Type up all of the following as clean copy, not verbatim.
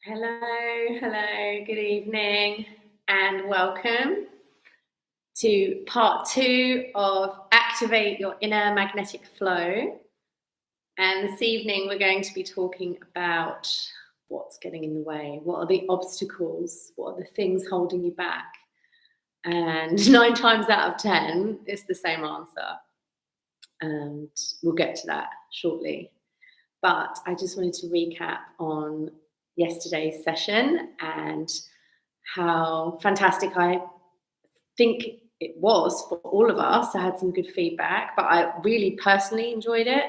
Hello, good evening, and welcome to part 2 of Activate Your Inner Magnetic Flow. And this evening, we're going to be talking about what's getting in the way, what are the obstacles, what are the things holding you back. And 9 times out of 10, it's the same answer. And we'll get to that shortly. But I just wanted to recap on yesterday's session and how fantastic I think it was for all of us. I had some good feedback, but I really personally enjoyed it.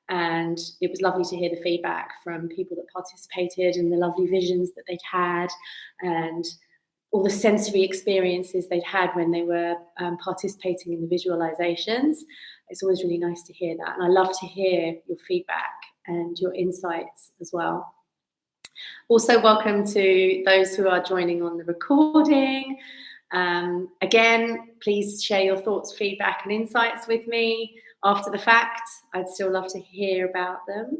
And it was lovely to hear the feedback from people that participated and the lovely visions that they'd had and all the sensory experiences they'd had when they were participating in the visualizations. It's always really nice to hear that. And I love to hear your feedback and your insights as well. Also, welcome to those who are joining on the recording. Again, please share your thoughts, feedback, and insights with me after the fact. I'd still love to hear about them.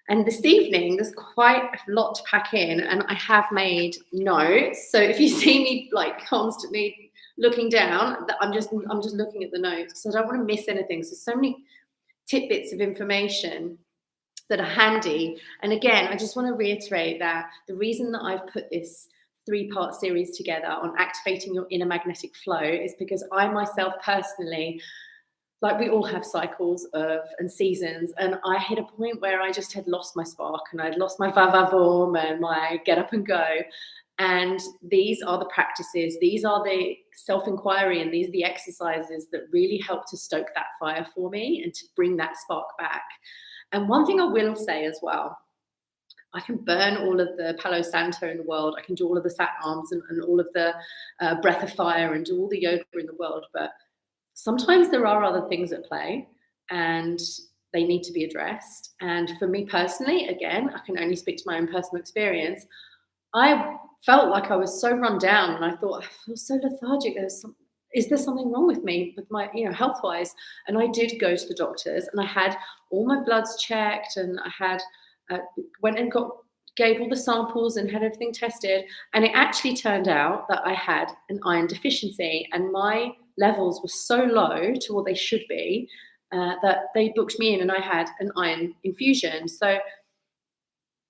And this evening, there's quite a lot to pack in, and I have made notes. So if you see me like constantly looking down, I'm just looking at the notes because I don't want to miss anything. So many tidbits of information that are handy. And again, I just want to reiterate that the reason that I've put this 3-part series together on activating your inner magnetic flow is because I myself personally, like we all have cycles and seasons, and I hit a point where I just had lost my spark and I'd lost my va-va-voom and my get up and go. And these are the practices, these are the self-inquiry, and these are the exercises that really help to stoke that fire for me and to bring that spark back. And one thing I will say as well, I can burn all of the Palo Santo in the world. I can do all of the sat arms and all of the breath of fire and do all the yoga in the world. But sometimes there are other things at play and they need to be addressed. And for me personally, again, I can only speak to my own personal experience. I felt like I was so run down and I thought, I feel so lethargic. Is there something wrong with me with my, health-wise? And I did go to the doctors and I had all my bloods checked and I had went and gave all the samples and had everything tested. And it actually turned out that I had an iron deficiency and my levels were so low to what they should be that they booked me in and I had an iron infusion. So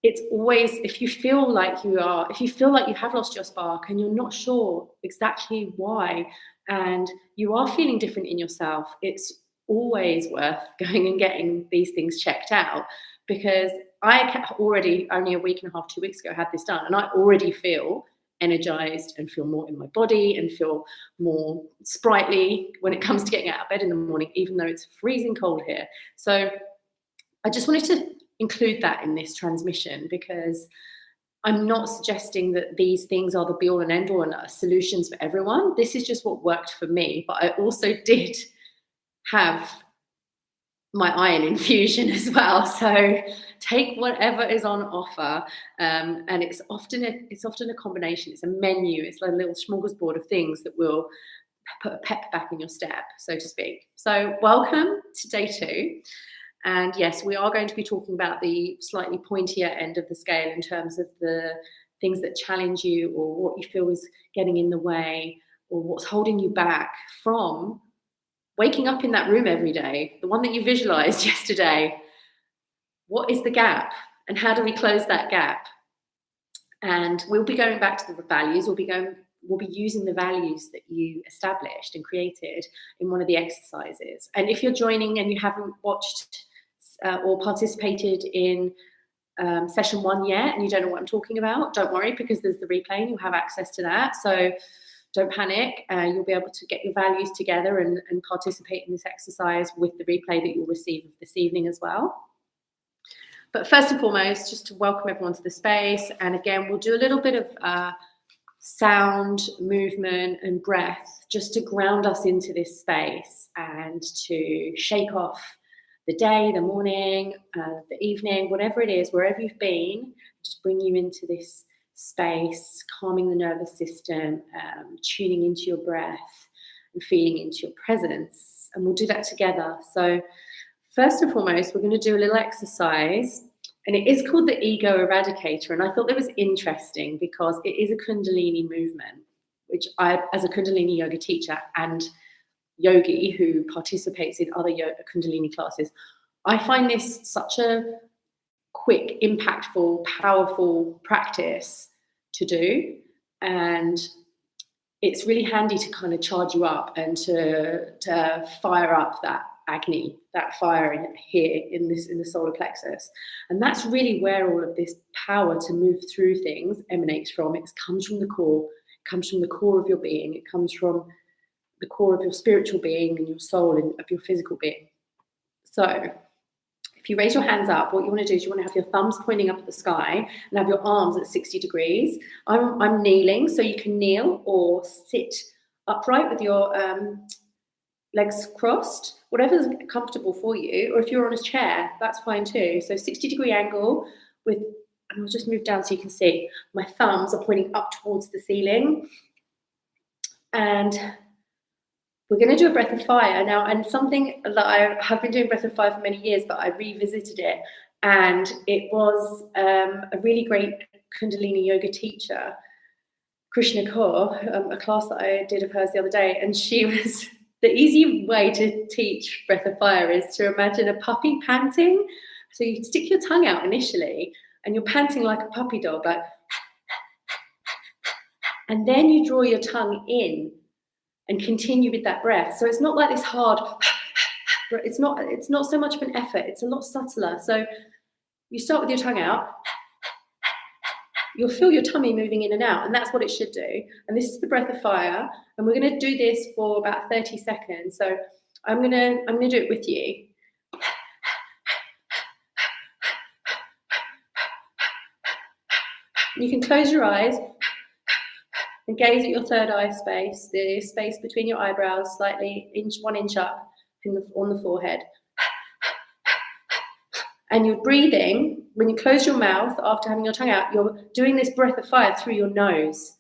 it's always, if you feel like you have lost your spark and you're not sure exactly why, and you are feeling different in yourself, it's always worth going and getting these things checked out, because I already, only a week and a half, 2 weeks ago, had this done, and I already feel energized and feel more in my body and feel more sprightly when it comes to getting out of bed in the morning, even though it's freezing cold here. So I just wanted to include that in this transmission, because I'm not suggesting that these things are the be all and end all and are solutions for everyone. This is just what worked for me. But I also did have my iron infusion as well. So take whatever is on offer. And it's often a combination. It's a menu. It's like a little smorgasbord of things that will put a pep back in your step, so to speak. So welcome to day 2. And yes, we are going to be talking about the slightly pointier end of the scale in terms of the things that challenge you or what you feel is getting in the way or what's holding you back from waking up in that room every day, the one that you visualized yesterday. What is the gap and how do we close that gap? And we'll be going back to the values. We'll be using the values that you established and created in one of the exercises. And if you're joining and you haven't watched or participated in session 1 yet and you don't know what I'm talking about, don't worry, because there's the replay and you'll have access to that. So don't panic. You'll be able to get your values together and participate in this exercise with the replay that you'll receive this evening as well. But first and foremost, just to welcome everyone to the space. And again, we'll do a little bit of sound, movement, and breath just to ground us into this space and to shake off the day, the morning, the evening, whatever it is, wherever you've been, just bring you into this space, calming the nervous system, tuning into your breath and feeling into your presence. And we'll do that together. So first and foremost, we're going to do a little exercise And it is called the Ego Eradicator. And I thought that was interesting because it is a Kundalini movement, which I, as a Kundalini yoga teacher and yogi who participates in other Kundalini classes, I find this such a quick, impactful, powerful practice to do. And it's really handy to kind of charge you up and to fire up that Agni, that fire in the solar plexus. And that's really where all of this power to move through things emanates from. It comes from the core. It comes from the core of your being. It comes from the core of your spiritual being and your soul and of your physical being. So if you raise your hands up, what you want to do is you want to have your thumbs pointing up at the sky and have your arms at 60 degrees. I'm kneeling, so you can kneel or sit upright with your legs crossed, whatever's comfortable for you. Or if you're on a chair, that's fine too. So 60-degree angle and I'll just move down so you can see. My thumbs are pointing up towards the ceiling. And we're going to do a breath of fire now, and something that I have been doing breath of fire for many years, but I revisited it, and it was a really great Kundalini yoga teacher, Krishna Kaur, a class that I did of hers the other day, and she was, the easy way to teach breath of fire is to imagine a puppy panting. So you stick your tongue out initially, and you're panting like a puppy dog, like, and then you draw your tongue in and continue with that breath. So it's not like this hard, it's not so much of an effort, it's a lot subtler. So you start with your tongue out, you'll feel your tummy moving in and out, and that's what it should do. And this is the breath of fire, and we're going to do this for about 30 seconds. So I'm going to do it with you. You can close your eyes and gaze at your third eye space, the space between your eyebrows, slightly 1 inch up on the forehead. And you're breathing, when you close your mouth after having your tongue out, you're doing this breath of fire through your nose.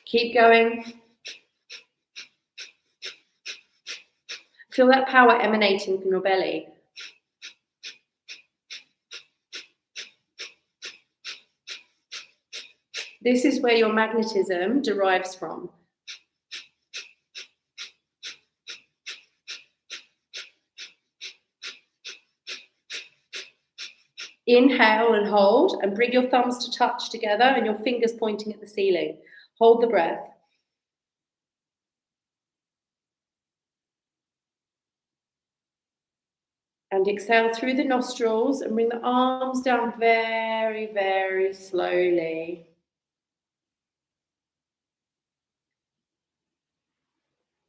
Keep going. Feel that power emanating from your belly. This is where your magnetism derives from. Inhale and hold, and bring your thumbs to touch together and your fingers pointing at the ceiling. Hold the breath. And exhale through the nostrils and bring the arms down very, very slowly.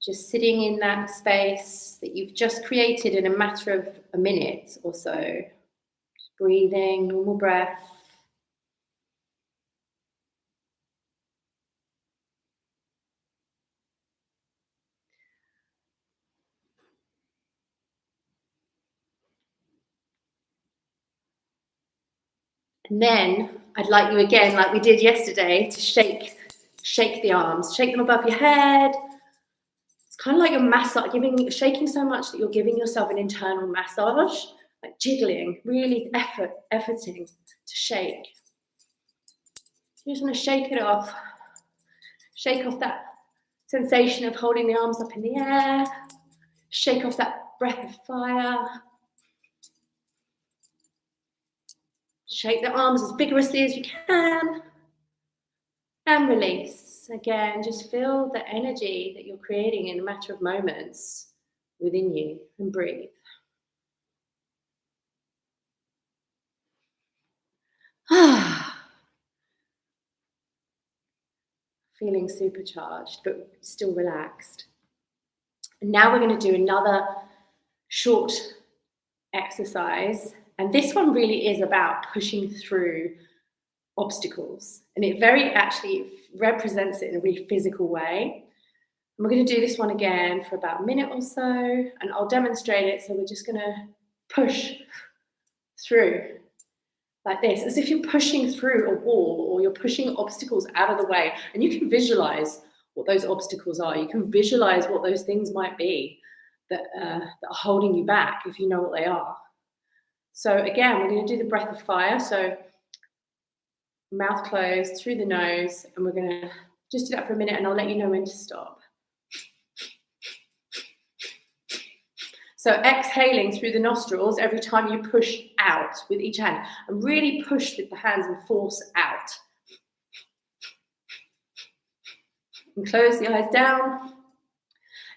Just sitting in that space that you've just created in a matter of a minute or so. Just breathing, normal breath. And then I'd like you again, like we did yesterday, to shake the arms, shake them above your head. It's kind of like you're shaking so much that you're giving yourself an internal massage, like jiggling, really efforting to shake. You just want to shake it off. Shake off that sensation of holding the arms up in the air. Shake off that breath of fire. Shake the arms as vigorously as you can. And release. Again, just feel the energy that you're creating in a matter of moments within you, and breathe. Feeling supercharged, but still relaxed. And now we're going to do another short exercise. And this one really is about pushing through obstacles. And it very actually represents it in a really physical way. And we're going to do this one again for about a minute or so, and I'll demonstrate it. So we're just going to push through like this, as if you're pushing through a wall or you're pushing obstacles out of the way. And you can visualize what those obstacles are. You can visualize what those things might be that are holding you back, if you know what they are. So again, we're going to do the breath of fire. So mouth closed, through the nose, and we're going to just do that for a minute, and I'll let you know when to stop. So exhaling through the nostrils every time you push out with each hand, and really push with the hands and force out. And close the eyes down.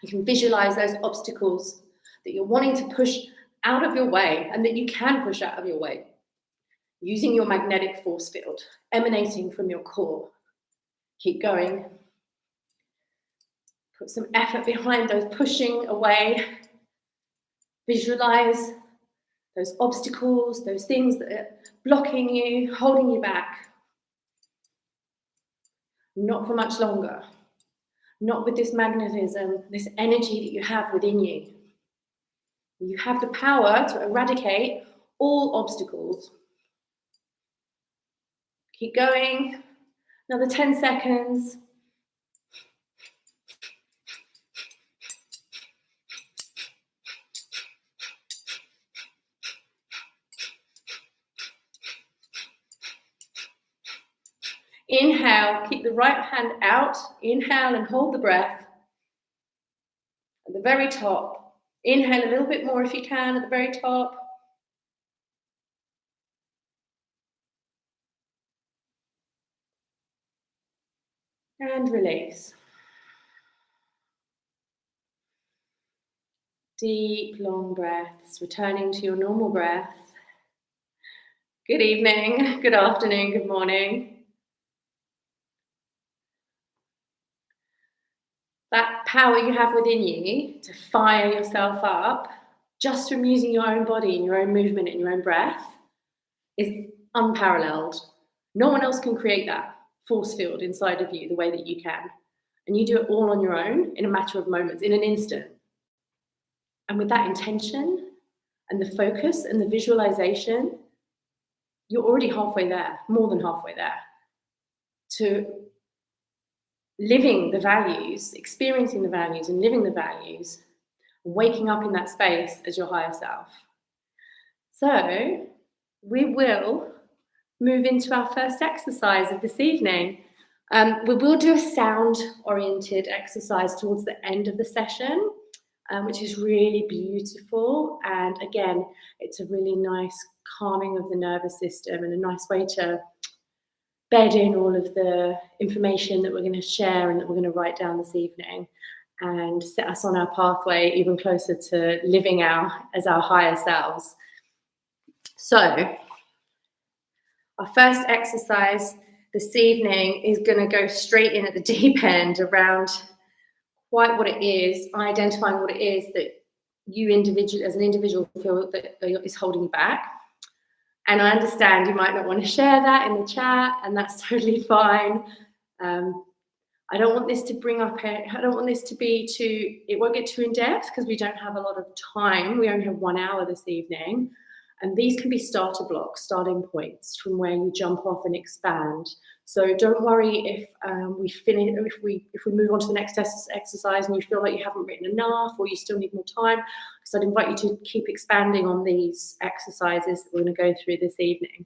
You can visualize those obstacles that you're wanting to push out of your way, and that you can push out of your way, using your magnetic force field emanating from your core. Keep going. Put some effort behind those pushing away. Visualize those obstacles, those things that are blocking you, holding you back. Not for much longer. Not with this magnetism, this energy that you have within you. You have the power to eradicate all obstacles. Keep going. Another 10 seconds. Inhale, keep the right hand out. Inhale and hold the breath. At the very top. Inhale a little bit more if you can at the very top. And release. Deep, long breaths, returning to your normal breath. Good evening, good afternoon, good morning. That power you have within you to fire yourself up just from using your own body and your own movement and your own breath is unparalleled. No one else can create that force field inside of you the way that you can. And you do it all on your own in a matter of moments, in an instant. And with that intention and the focus and the visualization, you're already halfway there, more than halfway there, to living the values, experiencing the values and living the values, waking up in that space as your higher self. So we will move into our first exercise of this evening. We will do a sound-oriented exercise towards the end of the session, which is really beautiful. And again, it's a really nice calming of the nervous system and a nice way to bed in all of the information that we're going to share and that we're going to write down this evening, and set us on our pathway even closer to living as our higher selves. So our first exercise this evening is going to go straight in at the deep end around quite what it is, identifying what it is that you as an individual feel that is holding you back. And I understand you might not want to share that in the chat, and that's totally fine. I don't want this to it won't get too in depth because we don't have a lot of time. We only have 1 hour this evening. And these can be starter blocks, starting points from where you jump off and expand. So don't worry if we move on to the next exercise and you feel like you haven't written enough or you still need more time, because I'd invite you to keep expanding on these exercises that we're going to go through this evening.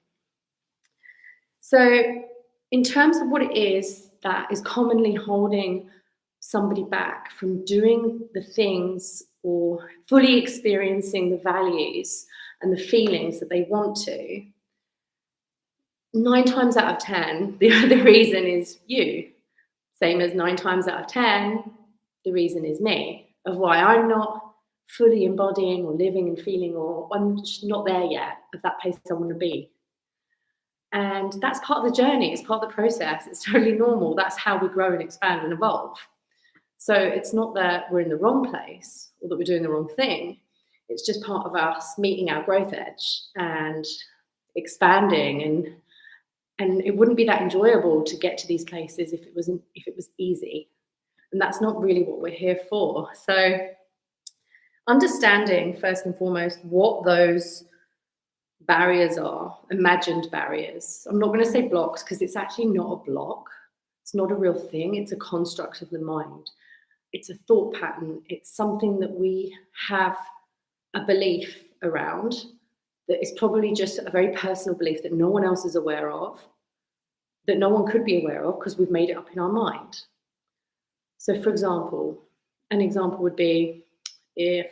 So in terms of what it is that is commonly holding somebody back from doing the things or fully experiencing the values and the feelings that they want to, 9 times out of 10, the reason is you. Same as 9 times out of 10, the reason is me, of why I'm not fully embodying or living and feeling, or I'm just not there yet of that place I want to be. And that's part of the journey, it's part of the process, it's totally normal. That's how we grow and expand and evolve. So it's not that we're in the wrong place or that we're doing the wrong thing. It's just part of us meeting our growth edge and expanding, and it wouldn't be that enjoyable to get to these places if it was easy. And that's not really what we're here for. So understanding, first and foremost, what those barriers are, imagined barriers. I'm not going to say blocks because it's actually not a block. It's not a real thing. It's a construct of the mind. It's a thought pattern. It's something that we have a belief around that is probably just a very personal belief that no one else is aware of, that no one could be aware of because we've made it up in our mind. So, for example, an example would be if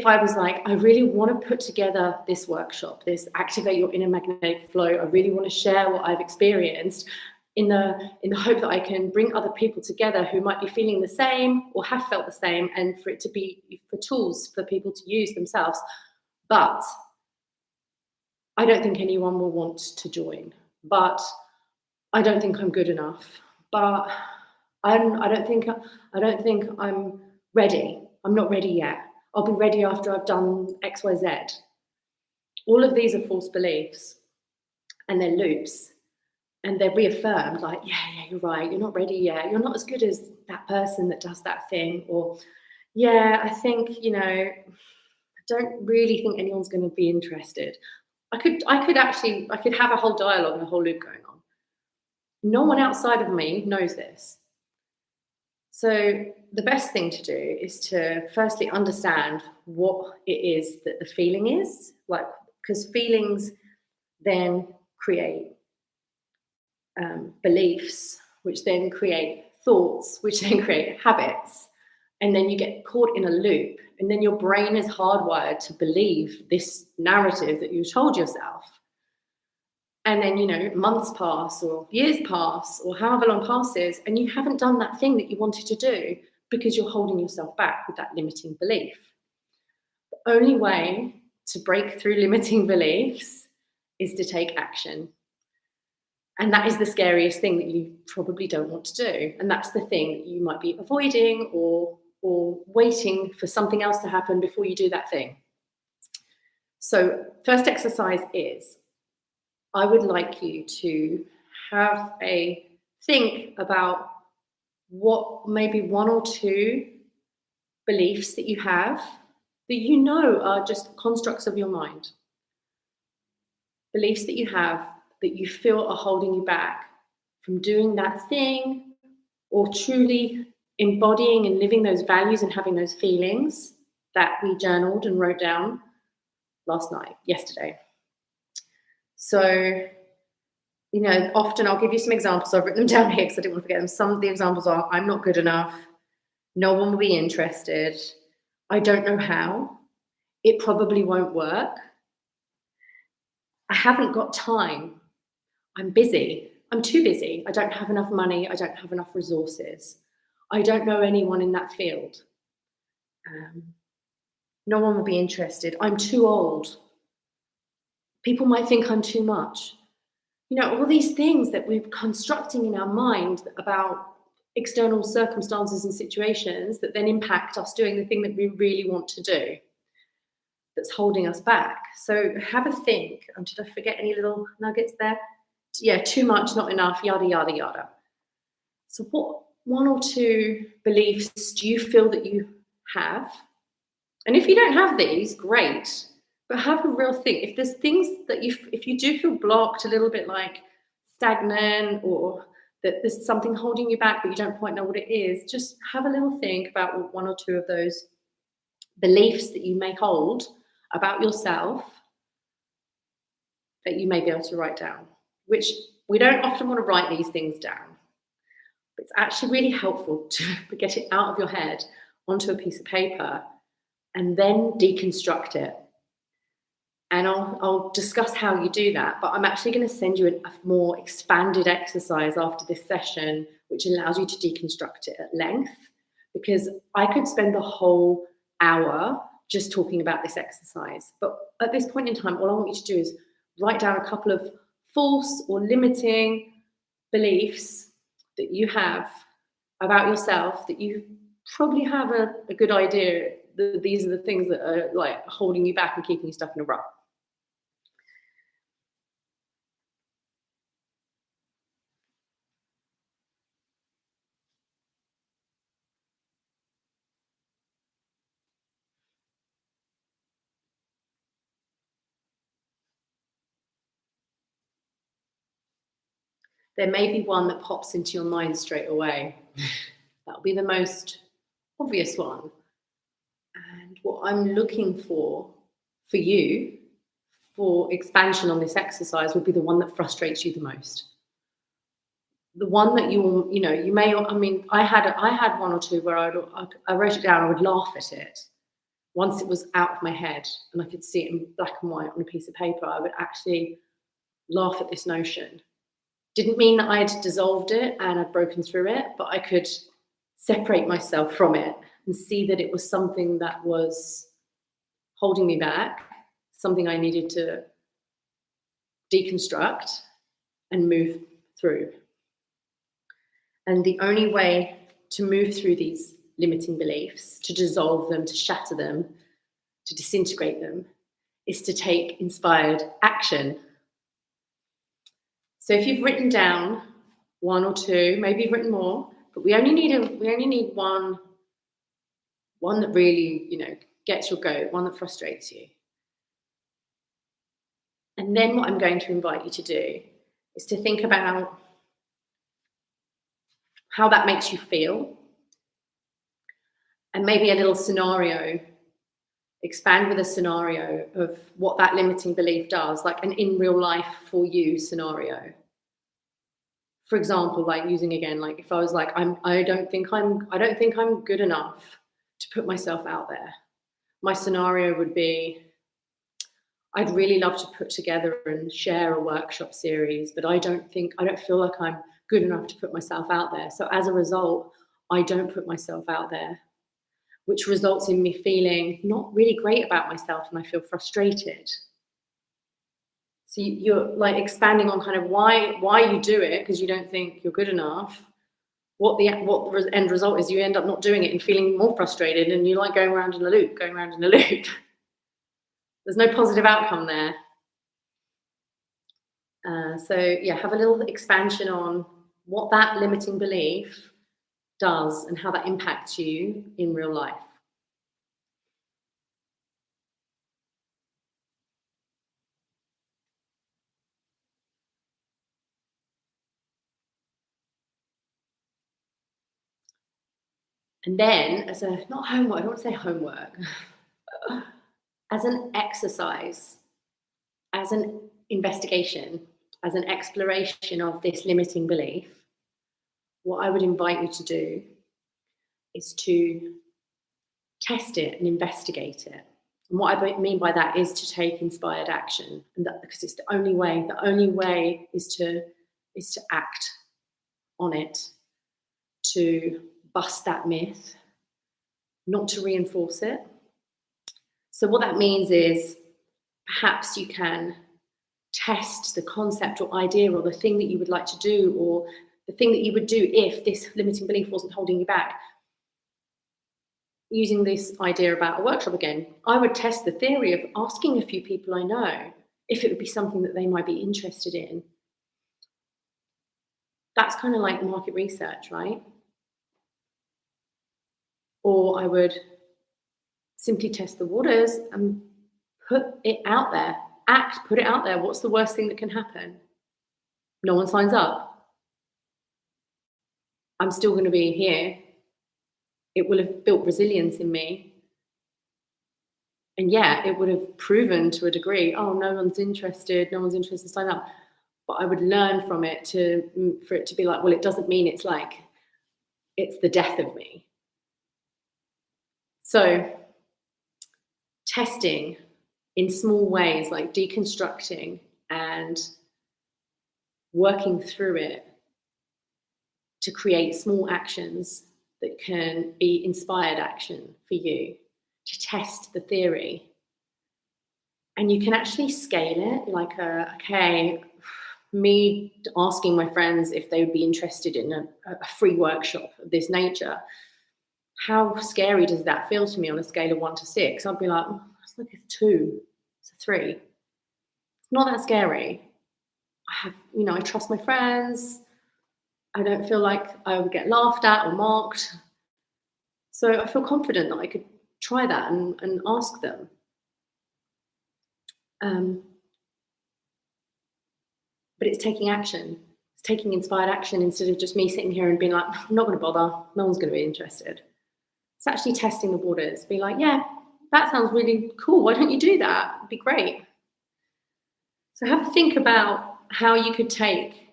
I was like, I really want to put together this workshop, this Activate Your Inner Magnetic Flow. I really want to share what I've experienced in the hope that I can bring other people together who might be feeling the same or have felt the same, and for it to be for tools for people to use themselves. But I don't think anyone will want to join. But I don't think I'm good enough. But I don't think I'm ready. I'm not ready yet. I'll be ready after I've done X, Y, Z. All of these are false beliefs, and they're loops, and they're reaffirmed. Like, yeah, you're right. You're not ready yet. You're not as good as that person that does that thing. Or, yeah, I think I don't really think anyone's going to be interested. I could have a whole dialogue and a whole loop going on. No one outside of me knows this. So the best thing to do is to firstly understand what it is that the feeling is, like, because feelings then create beliefs, which then create thoughts, which then create habits. And then you get caught in a loop, and then your brain is hardwired to believe this narrative that you told yourself. And then, months pass or years pass or however long passes, and you haven't done that thing that you wanted to do because you're holding yourself back with that limiting belief. The only way to break through limiting beliefs is to take action. And that is the scariest thing that you probably don't want to do. And that's the thing that you might be avoiding or waiting for something else to happen before you do that thing. So first exercise is, I would like you to have a think about what maybe one or two beliefs that you have that are just constructs of your mind. Beliefs that you have that you feel are holding you back from doing that thing or truly embodying and living those values and having those feelings that we journaled and wrote down yesterday. So, often I'll give you some examples. I've written them down here because I didn't want to forget them. Some of the examples are, I'm not good enough. No one will be interested. I don't know how. It probably won't work. I haven't got time. I'm busy. I'm too busy. I don't have enough money. I don't have enough resources. I don't know anyone in that field. No one will be interested. I'm too old. People might think I'm too much. All these things that we're constructing in our mind about external circumstances and situations that then impact us doing the thing that we really want to do, that's holding us back. So have a think. Did I forget any little nuggets there? Yeah, too much, not enough, yada, yada, yada. So what one or two beliefs do you feel that you have? And if you don't have these, great. But have a real think. If there's things that if you do feel blocked, a little bit like stagnant, or that there's something holding you back but you don't quite know what it is, just have a little think about what one or two of those beliefs that you may hold about yourself that you may be able to write down, which we don't often want to write these things down. But it's actually really helpful to get it out of your head onto a piece of paper and then deconstruct it. And I'll discuss how you do that, but I'm actually going to send you a more expanded exercise after this session, which allows you to deconstruct it at length, because I could spend the whole hour just talking about this exercise. But at this point in time, all I want you to do is write down a couple of false or limiting beliefs that you have about yourself that you probably have a good idea that these are the things that are like holding you back and keeping you stuck in a rut. there may be one that pops into your mind straight away. That'll be the most obvious one. And what I'm looking for you, for expansion on this exercise, would be the one that frustrates you the most. The one that you may, I mean, I had one or two where I wrote it down, I would laugh at it. Once it was out of my head and I could see it in black and white on a piece of paper, I would actually laugh at this notion. Didn't mean that I had dissolved it and I'd broken through it, but I could separate myself from it and see that it was something that was holding me back, something I needed to deconstruct and move through. And the only way to move through these limiting beliefs, to dissolve them, to shatter them, to disintegrate them, is to take inspired action. So if you've written down one or two, maybe you've written more, but we only need one that really, gets your goat, one that frustrates you. And then what I'm going to invite you to do is to think about how that makes you feel, and maybe a little scenario, expand with a scenario of what that limiting belief does, like an in real life for you scenario. For example, like using again, like if I was like, I don't think I'm good enough to put myself out there. My scenario would be, I'd really love to put together and share a workshop series, but I don't feel like I'm good enough to put myself out there. So as a result, I don't put myself out there, which results in me feeling not really great about myself, and I feel frustrated. So you're like expanding on kind of why you do it, because you don't think you're good enough. What the end result is, you end up not doing it and feeling more frustrated, and you're like going around in a loop. There's no positive outcome there. So have a little expansion on what that limiting belief does and how that impacts you in real life. And then as a, not homework, I don't want to say homework, as an exercise, as an investigation, as an exploration of this limiting belief, what I would invite you to do is to test it and investigate it. And what I mean by that is to take inspired action, and that, because it's the only way is to act on it, to bust that myth, not to reinforce it. So what that means is perhaps you can test the concept or idea or the thing that you would like to do, or the thing that you would do if this limiting belief wasn't holding you back. Using this idea about a workshop again, I would test the theory of asking a few people I know if it would be something that they might be interested in. That's kind of like market research, right? Or I would simply test the waters and put it out there. Put it out there. What's the worst thing that can happen? No one signs up. I'm still going to be here. It will have built resilience in me. And it would have proven to a degree, no one's interested in signing up. But I would learn from it for it to be like, well, it doesn't mean it's the death of me. So testing in small ways, like deconstructing and working through it to create small actions that can be inspired action for you, to test the theory. And you can actually scale it, like me asking my friends if they would be interested in a free workshop of this nature. How scary does that feel to me on a scale of 1 to 6? I'd be like, it's like a 2, it's a 3. It's not that scary. I trust my friends. I don't feel like I would get laughed at or mocked. So I feel confident that I could try that and ask them. But it's taking action. It's taking inspired action instead of just me sitting here and being like, I'm not going to bother. No one's going to be interested. It's actually testing the waters. Be like, yeah, that sounds really cool. Why don't you do that? It'd be great. So have a think about how you could take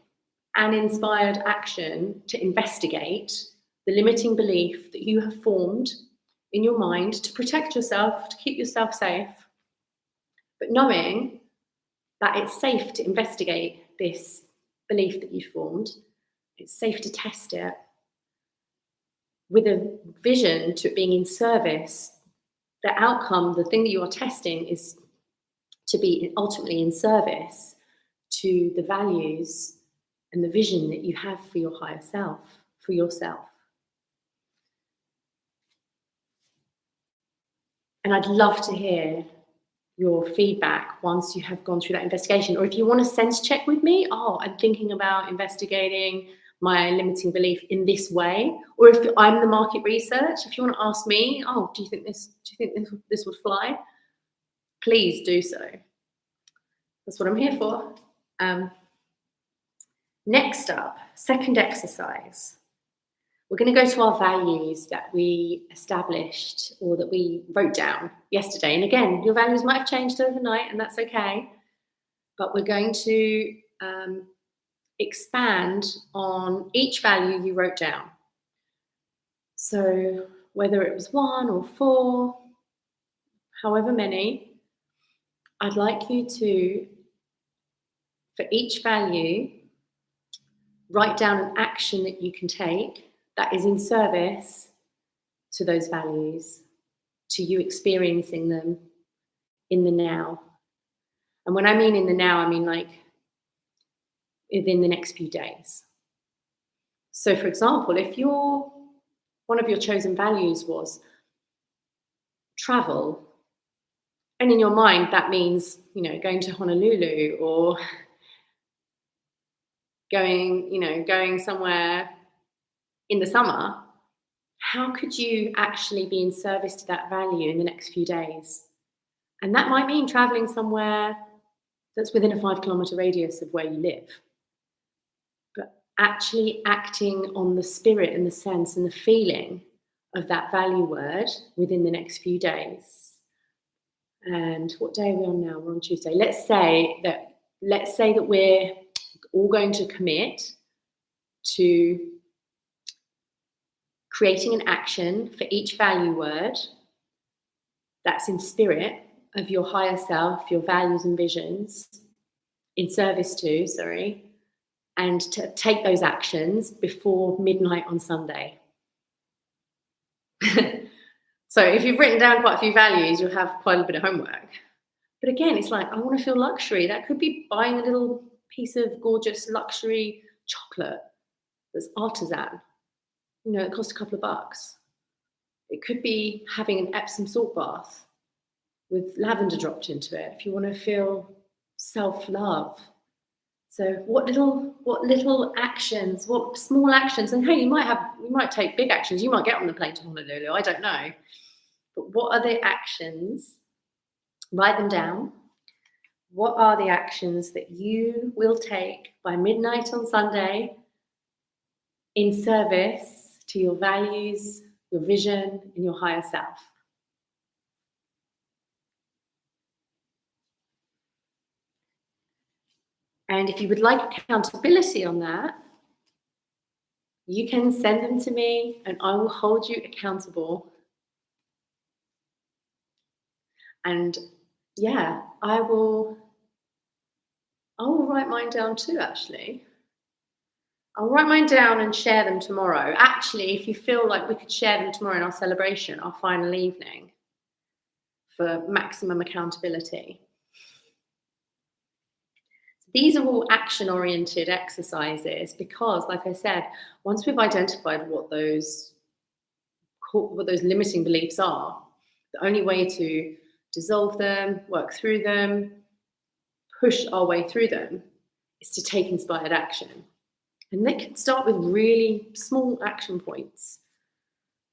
an inspired action to investigate the limiting belief that you have formed in your mind to protect yourself, to keep yourself safe, but knowing that it's safe to investigate this belief that you've formed. It's safe to test it with a vision to it being in service. The outcome, the thing that you are testing, is to be ultimately in service to the values and the vision that you have for your higher self, for yourself. And I'd love to hear your feedback once you have gone through that investigation. Or if you want to sense check with me, I'm thinking about investigating my limiting belief in this way. Or if I'm the market research, if you want to ask me, do you think this would fly? Please do so. That's what I'm here for. Next up, second exercise. We're going to go to our values that we established or that we wrote down yesterday. And again, your values might have changed overnight, and that's okay. But we're going to expand on each value you wrote down. So whether it was 1 or 4, however many, I'd like you to, for each value, write down an action that you can take that is in service to those values, to you experiencing them in the now. And when I mean in the now, I mean like within the next few days. So for example, if one of your chosen values was travel, and in your mind that means, going to Honolulu or going somewhere in the summer, how could you actually be in service to that value in the next few days? And that might mean traveling somewhere that's within a 5-kilometer radius of where you live, but actually acting on the spirit and the sense and the feeling of that value word within the next few days. And what day are we on now? We're on Tuesday. Let's say that we're all going to commit to creating an action for each value word that's in spirit of your higher self, your values and visions, in service to, and to take those actions before midnight on Sunday. So if you've written down quite a few values, you'll have quite a bit of homework. But again, it's like, I want to feel luxury. That could be buying a little piece of gorgeous luxury chocolate that's artisan. It costs a couple of bucks. It could be having an Epsom salt bath with lavender dropped into it if you want to feel self-love. So what little actions, what small actions, and hey, you might take big actions. You might get on the plane to Honolulu, I don't know. But what are the actions? Write them down. What are the actions that you will take by midnight on Sunday in service to your values, your vision, and your higher self? And if you would like accountability on that, you can send them to me and I will hold you accountable. And yeah, I will write mine down too, actually. I'll write mine down and share them tomorrow. Actually, if you feel like we could share them tomorrow in our celebration, our final evening, for maximum accountability. These are all action-oriented exercises because, like I said, once we've identified what those limiting beliefs are, the only way to dissolve them, work through them, push our way through them is to take inspired action. And they can start with really small action points.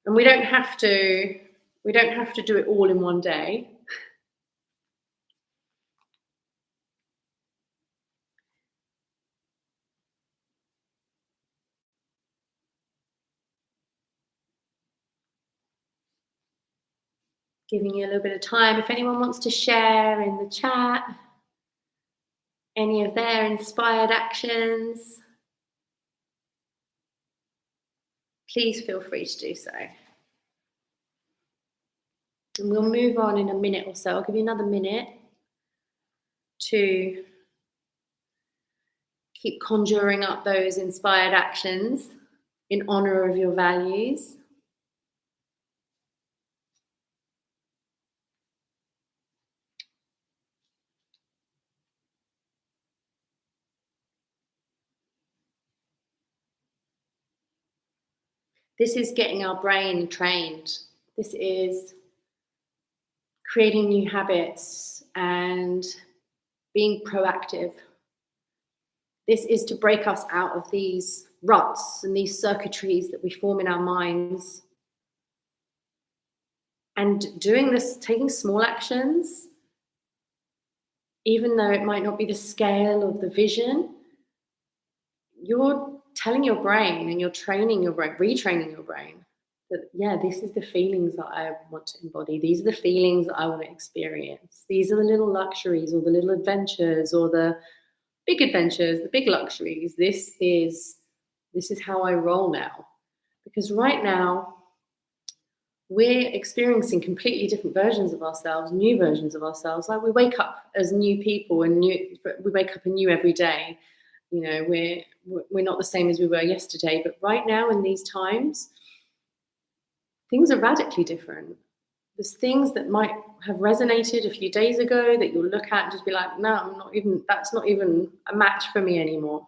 And we don't have to do it all in one day. Giving you a little bit of time. If anyone wants to share in the chat any of their inspired actions, please feel free to do so. And we'll move on in a minute or so. I'll give you another minute to keep conjuring up those inspired actions in honor of your values. This is getting our brain trained. This is creating new habits and being proactive. This is to break us out of these ruts and these circuitries that we form in our minds. And doing this, taking small actions, even though it might not be the scale of the vision, you're telling your brain and you're training your brain, retraining your brain that, yeah, this is the feelings that I want to embody. These are the feelings that I want to experience. These are the little luxuries or the little adventures or the big adventures, the big luxuries. This is how I roll now. Because right now, we're experiencing completely different versions of ourselves, new versions of ourselves. Like we wake up as new people and we wake up anew every day. You know, we're not the same as we were yesterday, but right now in these times, things are radically different. There's things that might have resonated a few days ago that you'll look at and just be like, no, that's not even a match for me anymore.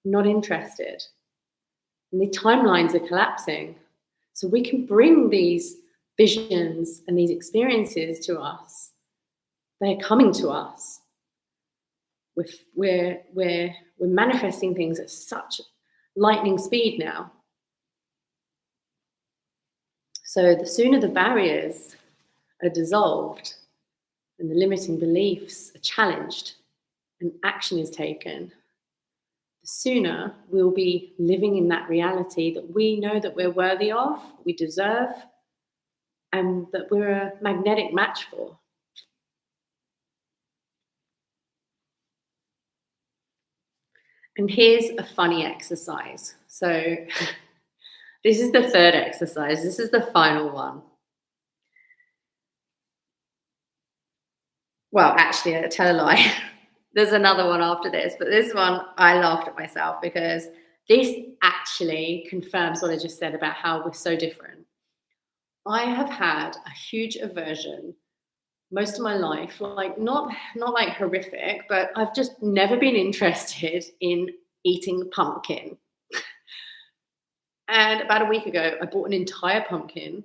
I'm not interested. And the timelines are collapsing. So we can bring these visions and these experiences to us. They're coming to us. We're manifesting things at such lightning speed now. So the sooner the barriers are dissolved and the limiting beliefs are challenged and action is taken, the sooner we'll be living in that reality that we know that we're worthy of, we deserve, and that we're a magnetic match for. And here's a funny exercise. So this is the third exercise. This is the final one. Well, actually, I tell a lie. There's another one after this, but this one, I laughed at myself because this actually confirms what I just said about how we're so different. I have had a huge aversion most of my life, like not like horrific, but I've just never been interested in eating pumpkin. And about a week ago, I bought an entire pumpkin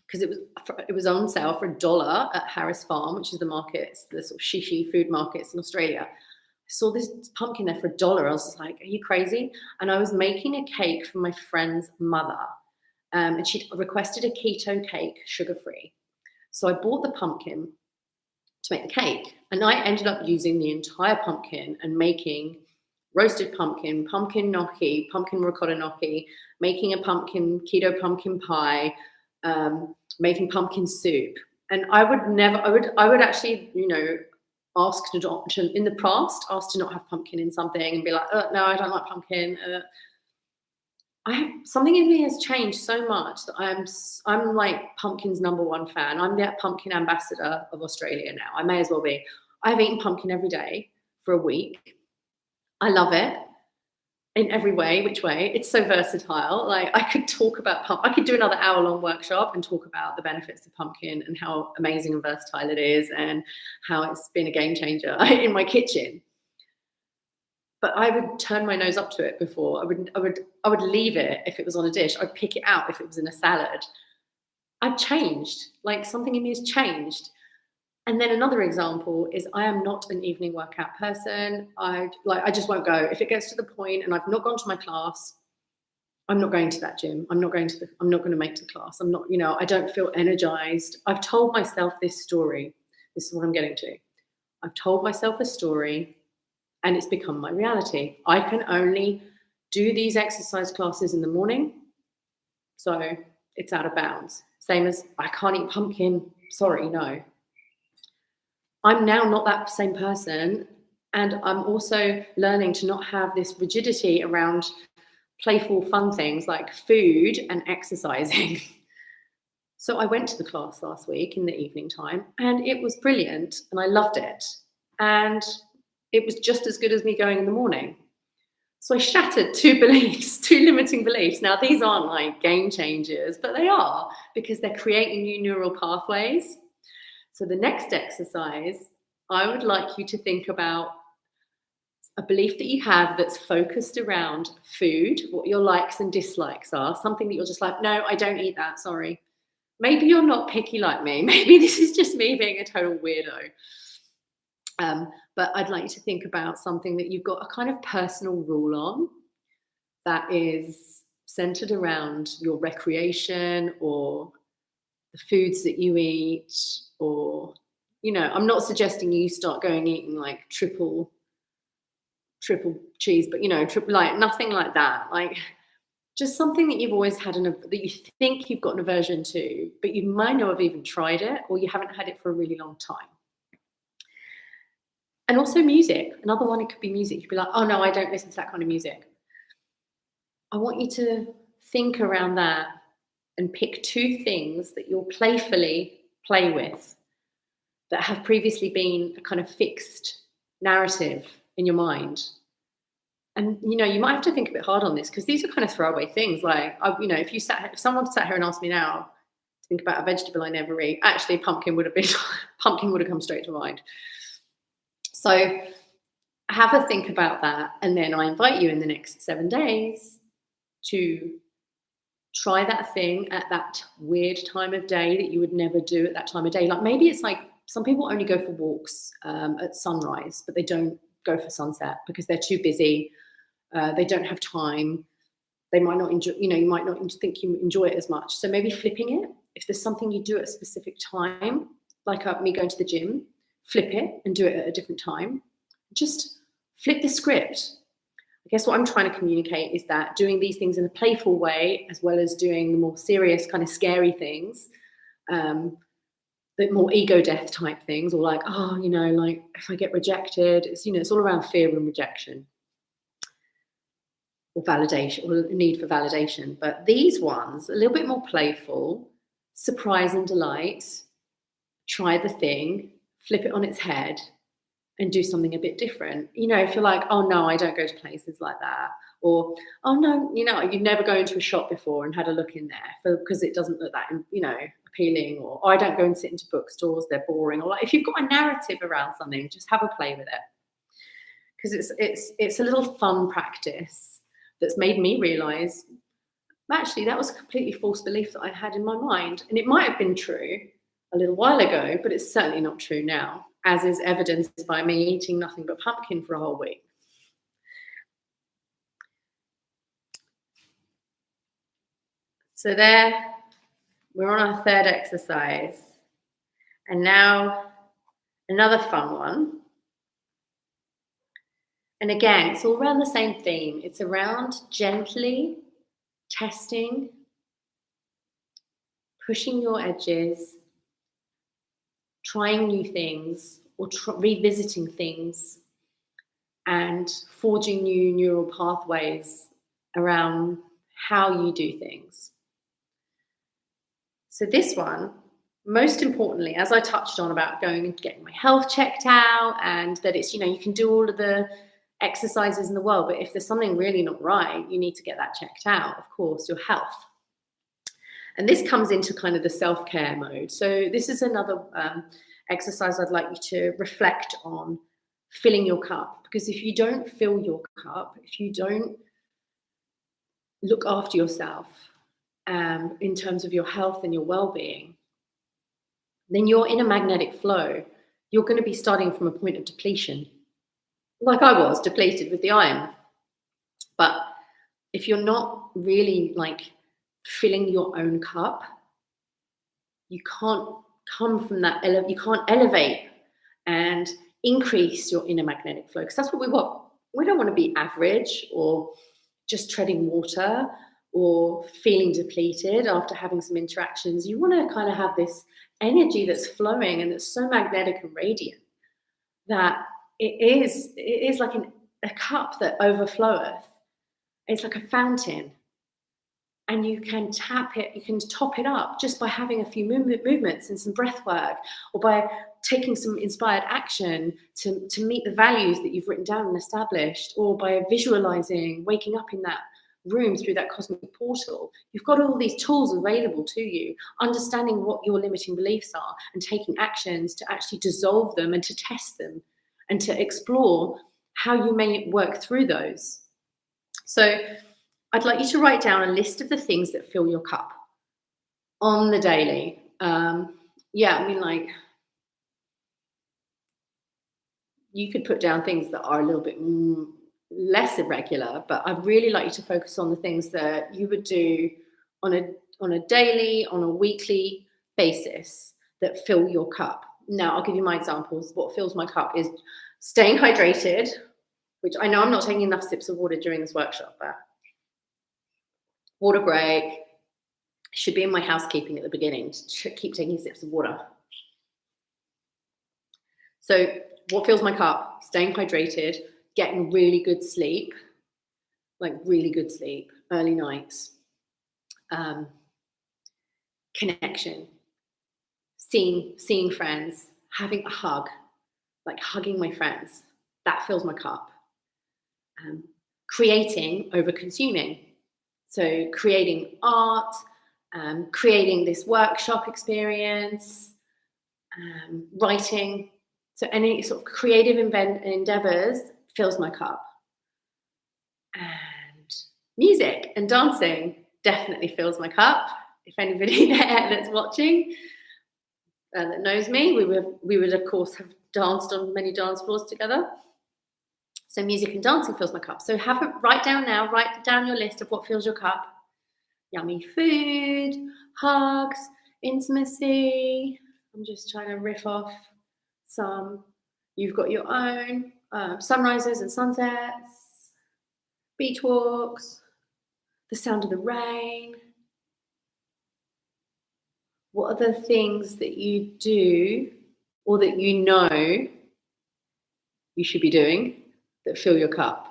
because it was on sale for $1 at Harris Farm, which is the markets, the sort of shishi food markets in Australia. I saw this pumpkin there for $1. I was just like, are you crazy? And I was making a cake for my friend's mother. And she'd requested a keto cake, sugar-free. So I bought the pumpkin to make the cake. And I ended up using the entire pumpkin and making roasted pumpkin, pumpkin gnocchi, pumpkin ricotta gnocchi, making a keto pumpkin pie, making pumpkin soup. And I would actually, ask to in the past, ask to not have pumpkin in something and be like, oh, no, I don't like pumpkin. Something in me has changed so much that I'm like pumpkin's #1 fan. I'm the pumpkin ambassador of Australia now. I may as well be. I've eaten pumpkin every day for a week. I love it in every way, which way. It's so versatile. Like I could talk about I could do another hour-long workshop and talk about the benefits of pumpkin and how amazing and versatile it is and how it's been a game changer in my kitchen. But I would turn my nose up to it before. I would leave it if it was on a dish. I'd pick it out if it was in a salad. I've changed. Like something in me has changed. And then another example is I am not an evening workout person. I just won't go. If it gets to the point and I've not gone to my class, I'm not going to that gym. I'm not going to make the class. I'm not, I don't feel energized. I've told myself this story. This is what I'm getting to. I've told myself a story and it's become my reality. I can only do these exercise classes in the morning. So it's out of bounds. Same as I can't eat pumpkin. Sorry, no. I'm now not that same person. And I'm also learning to not have this rigidity around playful, fun things like food and exercising. So I went to the class last week in the evening time, and it was brilliant, and I loved it. And it was just as good as me going in the morning. So I shattered 2 beliefs, 2 limiting beliefs. Now, these aren't like game changers, but they are, because they're creating new neural pathways. So the next exercise, I would like you to think about a belief that you have that's focused around food, what your likes and dislikes are, something that you're just like, no, I don't eat that, sorry. Maybe you're not picky like me. Maybe this is just me being a total weirdo. But I'd like you to think about something that you've got a kind of personal rule on that is centered around your recreation or the foods that you eat, or, I'm not suggesting you start going eating like triple cheese, but triple, like nothing like that. Like just something that you've always had that you think you've got an aversion to, but you might not have even tried it, or you haven't had it for a really long time. And also music. Another one, it could be music. You'd be like, oh no, I don't listen to that kind of music. I want you to think around that and pick 2 things that you'll playfully play with that have previously been a kind of fixed narrative in your mind. And, you might have to think a bit hard on this, because these are kind of throwaway things. Like, if someone sat here and asked me now to think about a vegetable I never eat, actually pumpkin would have come straight to mind. So have a think about that. And then I invite you in the next 7 days to try that thing at that weird time of day that you would never do at that time of day. Like maybe it's like some people only go for walks at sunrise, but they don't go for sunset because they're too busy. They don't have time. They might not enjoy, you might not think you enjoy it as much. So maybe flipping it. If there's something you do at a specific time, like me going to the gym, flip it and do it at a different time. Just flip the script. I guess what I'm trying to communicate is that doing these things in a playful way, as well as doing the more serious kind of scary things, the more ego death type things, or like, like if I get rejected, it's all around fear and rejection, or validation, or need for validation. But these ones, a little bit more playful, surprise and delight, try the thing, flip it on its head, and do something a bit different. If you're like, oh no, I don't go to places like that, or oh no, you've never gone into a shop before and had a look in there because it doesn't look that, appealing, or I don't go and sit into bookstores, they're boring. Or like, if you've got a narrative around something, just have a play with it, because it's a little fun practice that's made me realize actually that was a completely false belief that I had in my mind, and it might have been true a little while ago, but it's certainly not true now, as is evidenced by me eating nothing but pumpkin for a whole week. So there, we're on our 3rd exercise. And now another fun one. And again, it's all around the same theme. It's around gently testing, pushing your edges, trying new things, or revisiting things, and forging new neural pathways around how you do things. So this one, most importantly, as I touched on about going and getting my health checked out, and that it's, you can do all of the exercises in the world, but if there's something really not right, you need to get that checked out, of course, your health. And this comes into kind of the self-care mode. So this is another exercise I'd like you to reflect on filling your cup. Because if you don't fill your cup, if you don't look after yourself in terms of your health and your well-being, then you're in a magnetic flow. You're going to be starting from a point of depletion, like I was depleted with the iron. But if you're not really like filling your own cup, you can't come from that, you can't elevate and increase your inner magnetic flow, because that's what we want. We don't want to be average or just treading water or feeling depleted after having some interactions, you want to kind of have this energy that's flowing and that's so magnetic and radiant that it is like a cup that overfloweth. It's like a fountain, and you can tap it, you can top it up just by having a few movements and some breath work, or by taking some inspired action to meet the values that you've written down and established, or by visualizing waking up in that room through that cosmic portal. You've got all these tools available to you, understanding what your limiting beliefs are and taking actions to actually dissolve them and to test them and to explore how you may work through those. So I'd like you to write down a list of the things that fill your cup on the daily. Like, you could put down things that are a little bit less irregular, but I'd really like you to focus on the things that you would do on a daily, on a weekly basis that fill your cup. Now, I'll give you my examples. What fills my cup is staying hydrated, which I know I'm not taking enough sips of water during this workshop, but water break should be in my housekeeping at the beginning, to keep taking sips of water. So what fills my cup? Staying hydrated, getting really good sleep, like really good sleep, early nights, connection, seeing friends, having a hug, like hugging my friends, that fills my cup. Creating over consuming. So creating art, creating this workshop experience, writing. So any sort of creative endeavors fills my cup. And music and dancing definitely fills my cup. If anybody there that's watching that knows me, we would of course have danced on many dance floors together. So music and dancing fills my cup. So write down your list of what fills your cup. Yummy food, hugs, intimacy. I'm just trying to riff off some. You've got your own sunrises and sunsets, beach walks, the sound of the rain. What are the things that you do or that you know you should be doing that fill your cup?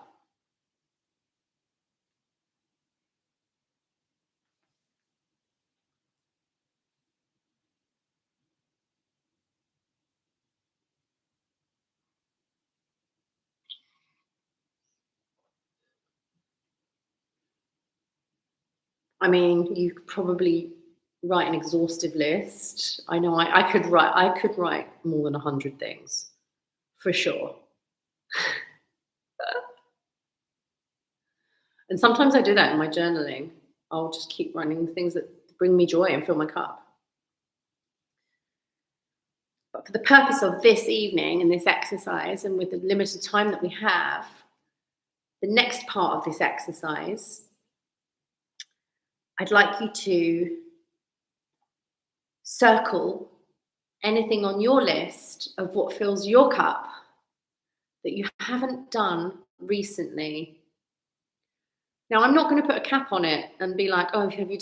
I mean, you could probably write an exhaustive list. I know I could write more than 100 things, for sure. And sometimes I do that in my journaling. I'll just keep writing the things that bring me joy and fill my cup. But for the purpose of this evening and this exercise, and with the limited time that we have, the next part of this exercise, I'd like you to circle anything on your list of what fills your cup that you haven't done recently. Now, I'm not going to put a cap on it and be like, oh, have you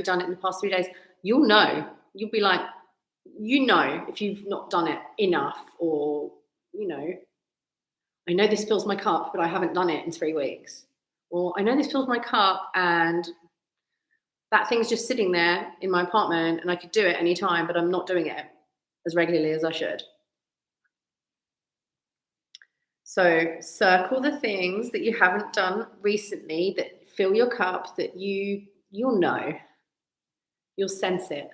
done it in the past 3 days? You'll know. You'll be like, if you've not done it enough, or, I know this fills my cup, but I haven't done it in 3 weeks. Or I know this fills my cup and that thing's just sitting there in my apartment and I could do it anytime, but I'm not doing it as regularly as I should. So circle the things that you haven't done recently that fill your cup, that you'll know, you'll sense it.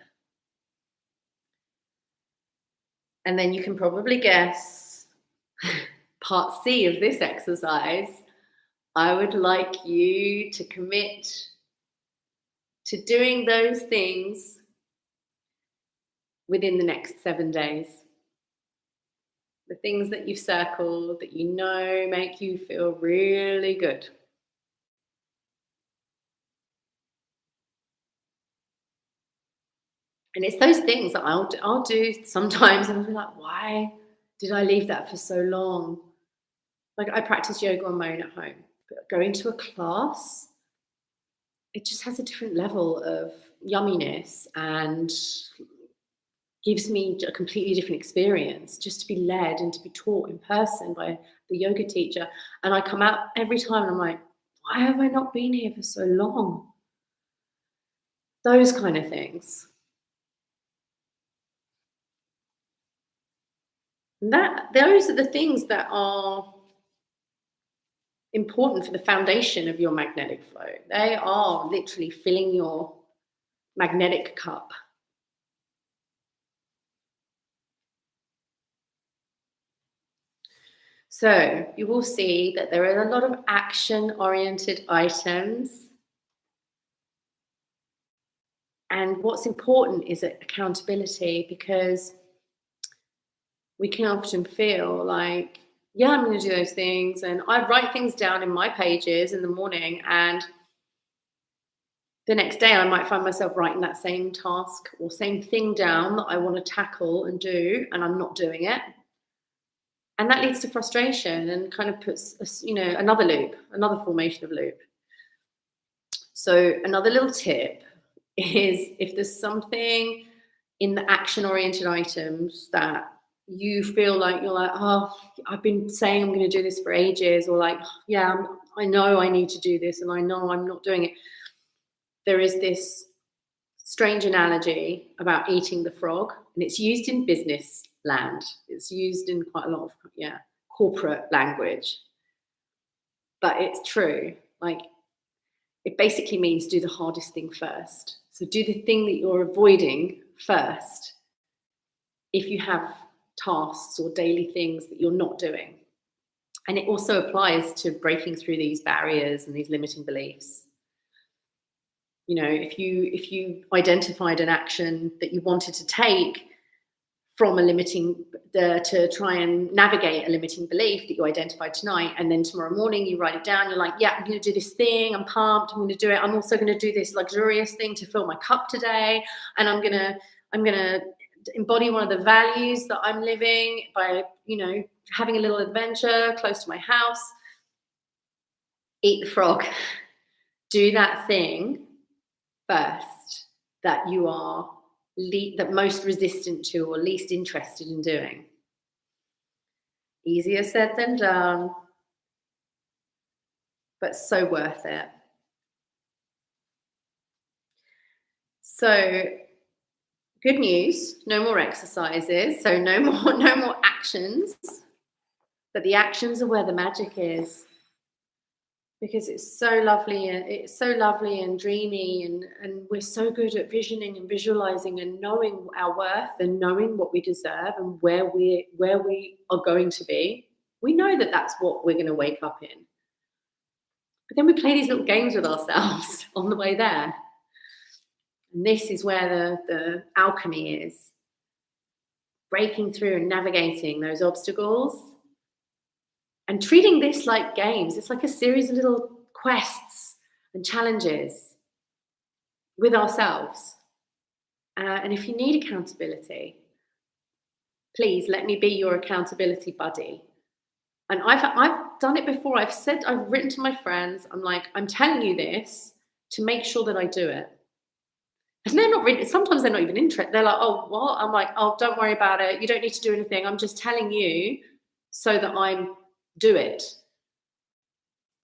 And then you can probably guess part C of this exercise. I would like you to commit to doing those things within the next 7 days. The things that you've circled that you know make you feel really good. And it's those things that I'll do sometimes, and I'll be like, why did I leave that for so long? Like, I practice yoga on my own at home, but going to a class it just has a different level of yumminess and gives me a completely different experience just to be led and to be taught in person by the yoga teacher. And I come out every time and I'm like, why have I not been here for so long? Those kind of things. And those are the things that are important for the foundation of your magnetic flow. They are literally filling your magnetic cup. So you will see that there are a lot of action-oriented items. And what's important is accountability, because we can often feel like, yeah, I'm going to do those things. And I write things down in my pages in the morning, and the next day I might find myself writing that same task or same thing down that I want to tackle and do, and I'm not doing it. And that leads to frustration and kind of puts us, another loop, another formation of loop. So another little tip is, if there's something in the action-oriented items that you feel like you're like, oh, I've been saying I'm going to do this for ages, or like, yeah, I know I need to do this and I know I'm not doing it. There is this strange analogy about eating the frog, and it's used in business land. It's used in quite a lot of corporate language, but it's true. Like, it basically means do the hardest thing first. So do the thing that you're avoiding first if you have tasks or daily things that you're not doing. And it also applies to breaking through these barriers and these limiting beliefs. If you identified an action that you wanted to take from to try and navigate a limiting belief that you identified tonight, and then tomorrow morning you write it down, you're like, yeah, I'm going to do this thing, I'm pumped, I'm going to do it, I'm also going to do this luxurious thing to fill my cup today, and I'm going to embody one of the values that I'm living by, having a little adventure close to my house. Eat the frog. Do that thing first that you are most resistant to or least interested in doing. Easier said than done, but so worth it. So, good news, no more exercises, so no more actions, but the actions are where the magic is. Because it's so lovely and dreamy, and we're so good at visioning and visualizing and knowing our worth and knowing what we deserve and where we are going to be. We know that that's what we're going to wake up in. But then we play these little games with ourselves on the way there. And this is where the alchemy is. Breaking through and navigating those obstacles. And treating this like games. It's like a series of little quests and challenges with ourselves. And if you need accountability, please let me be your accountability buddy. And I've done it before. I've written to my friends, I'm like, I'm telling you this to make sure that I do it. And they're not really, sometimes they're not even interested. They're like, oh, what? I'm like, oh, don't worry about it. You don't need to do anything. I'm just telling you so that I'm do it.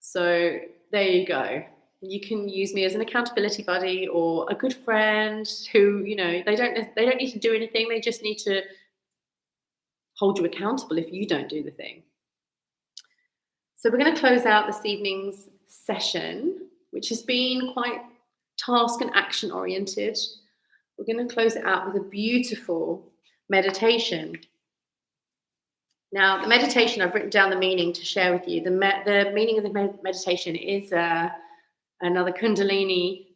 So there you go. You can use me as an accountability buddy or a good friend who, they don't need to do anything. They just need to hold you accountable if you don't do the thing. So we're going to close out this evening's session, which has been quite task and action oriented. We're going to close it out with a beautiful meditation. Now, the meditation, I've written down the meaning to share with you. The meaning of the meditation is another Kundalini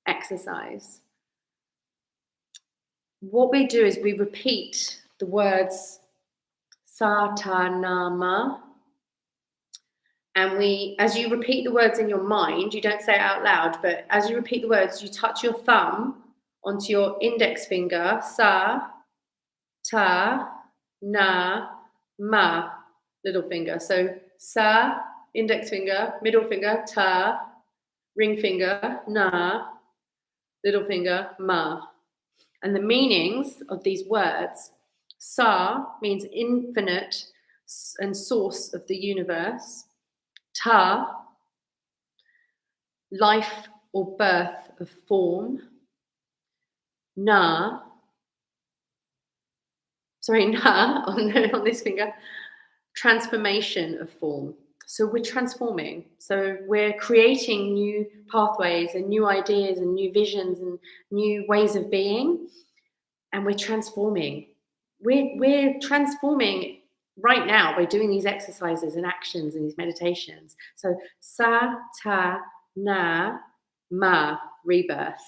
exercise. What we do is we repeat the words Satanama. And as you repeat the words in your mind, you don't say it out loud, but as you repeat the words, you touch your thumb onto your index finger, Sa, Ta, Na, Ma, little finger. So Sa, index finger, middle finger, Ta, ring finger, na, little finger, ma. And the meanings of these words, sa means infinite and source of the universe. Ta, life or birth of form. Na on this finger, transformation of form. So we're transforming. So we're creating new pathways and new ideas and new visions and new ways of being. And we're transforming. We're transforming right now by doing these exercises and actions and these meditations. So sa, ta, na, ma, rebirth.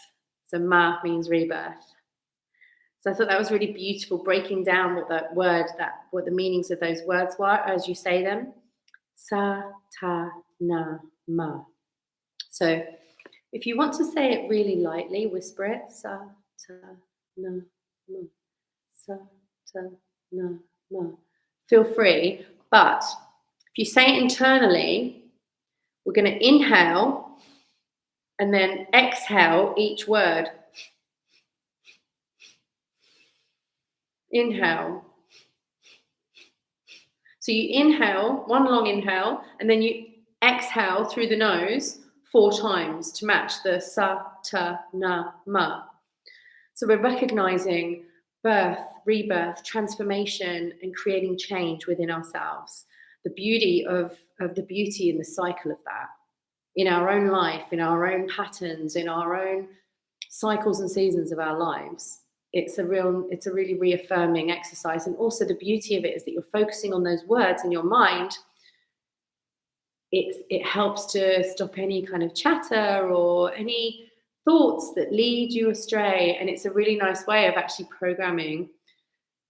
So ma means rebirth. So I thought that was really beautiful, breaking down what the meanings of those words were as you say them. Sa, ta, na, ma. So if you want to say it really lightly, whisper it. Sa, ta, na, ma. Sa, ta, na, ma. Feel free. But if you say it internally, we're going to inhale and then exhale each word. Inhale. So you inhale, one long inhale, and then you exhale through the nose 4 times to match the sa, ta, na, ma. So we're recognizing birth, rebirth, transformation, and creating change within ourselves. The beauty of the beauty and the cycle of that in our own life, in our own patterns, in our own cycles and seasons of our lives. It's a really reaffirming exercise. And also the beauty of it is that you're focusing on those words in your mind. It helps to stop any kind of chatter or any thoughts that lead you astray. And it's a really nice way of actually programming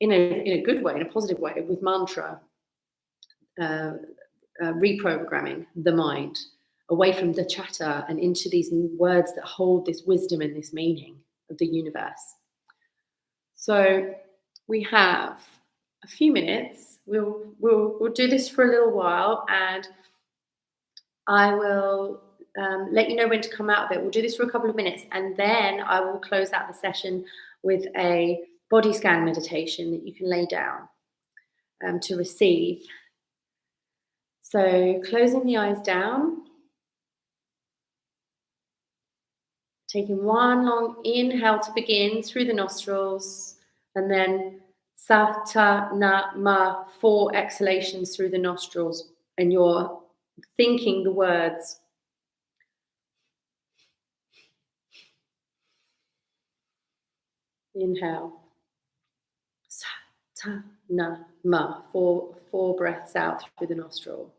in a good way, in a positive way, with mantra, reprogramming the mind away from the chatter and into these words that hold this wisdom and this meaning of the universe. So we have a few minutes. We'll do this for a little while, and I will let you know when to come out of it. We'll do this for a couple of minutes, and then I will close out the session with a body scan meditation that you can lay down to receive. So closing the eyes down, taking one long inhale to begin through the nostrils, and then sa, ta, na, ma, 4 exhalations through the nostrils, and you're thinking the words. Inhale. Sa, ta, na, ma. 4 breaths out through the nostril.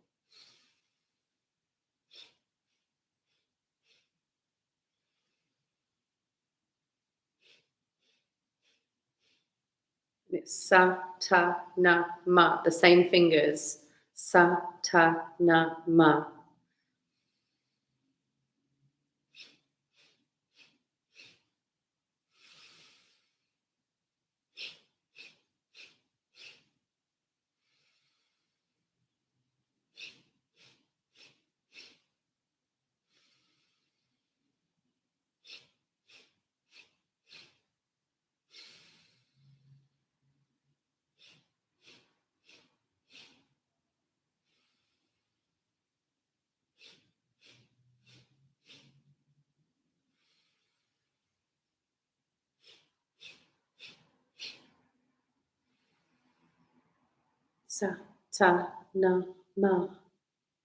It's sa, ta, na, ma. The same fingers. Sa, ta, na, ma. Sa, ta, na, ma.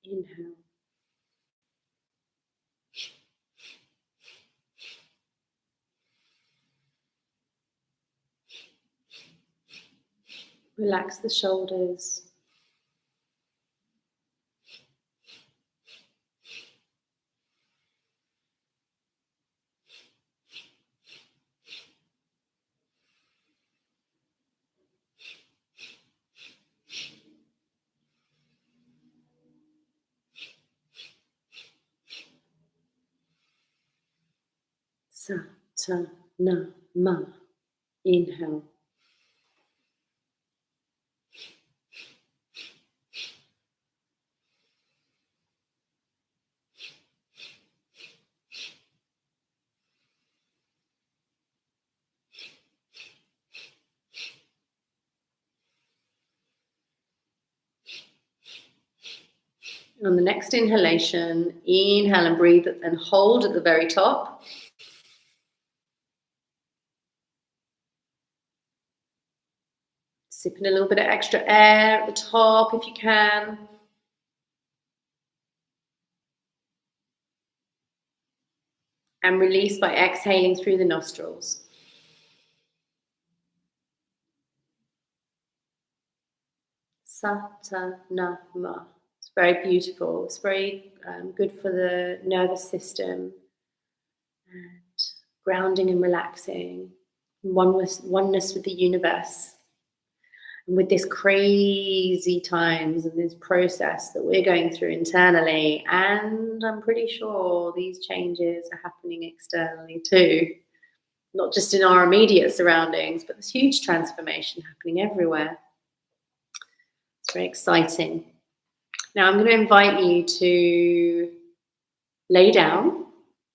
Inhale. Relax the shoulders. Sa, ta, na, ma. Inhale. On the next inhalation, inhale and breathe and hold at the very top. Sipping a little bit of extra air at the top if you can. And release by exhaling through the nostrils. Satanama. It's very beautiful. It's very good for the nervous system and grounding and relaxing. Oneness with the universe. And with this crazy times and this process that we're going through internally, and I'm pretty sure these changes are happening externally too, not just in our immediate surroundings, but there's huge transformation happening everywhere. It's very exciting. Now I'm going to invite you to lay down,